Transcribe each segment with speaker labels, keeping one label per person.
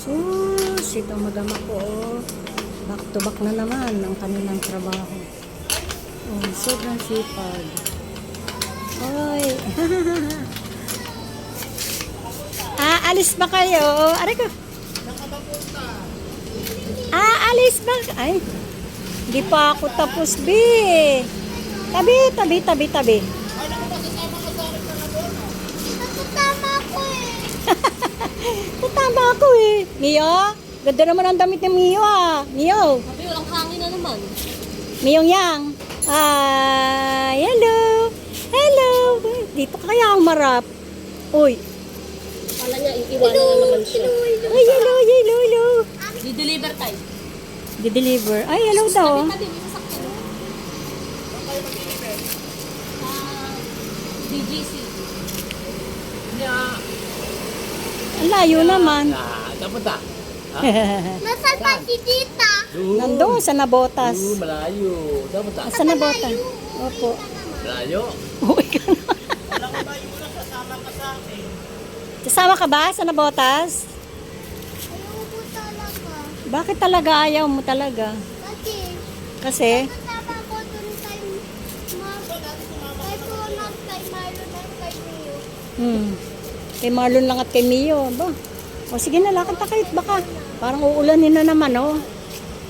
Speaker 1: Sus, itong madam ako, oh. Back to back na naman ang kanilang trabaho. Oh, sobrang sipag. Hoy. Alis ba kayo? Aray ko. Alis ba? Ay, hindi pa ako tapos, B. Tabi. Tatama ako eh. Mio? Ganda naman ang damit ni Mio ah. Mio.
Speaker 2: Sabi, walang hangin na naman.
Speaker 1: Miyong yang. Hello. Hello. Dito kaya ang marap. Uy.
Speaker 2: Kala niya, iiwanan na naman siya.
Speaker 1: Ay, hello.
Speaker 2: Di-deliver tayo.
Speaker 1: Di-deliver. Ay, hello daw.
Speaker 2: Tabi, may sasakyan. DGC.
Speaker 1: Ang layo naman.
Speaker 3: Dapat ah.
Speaker 4: Nasaan pa si Tita?
Speaker 1: Nandun sa Nabotas.
Speaker 3: Malayo. Dapat ah.
Speaker 1: Sa Nabotas. Opo.
Speaker 3: Malayo.
Speaker 1: Uy ka na. Kasama ka ba sa Nabotas?
Speaker 4: Ayaw ko talaga.
Speaker 1: Bakit talaga ayaw mo talaga? Kasi?
Speaker 4: Kasama ko dun kay Punat, kay Marlon at kay Mio.
Speaker 1: Kay Marlon lang at kay Mio. Ba? O sige na, lakad na kayo. Baka parang uulanin na naman, oh.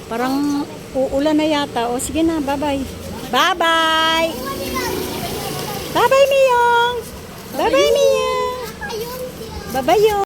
Speaker 1: Parang uulan na yata. O sige na, bye-bye. Bye-bye! Bye-bye, Miyong! Bye-bye, Miyong!
Speaker 4: Ayun siya.
Speaker 1: Bye-bye,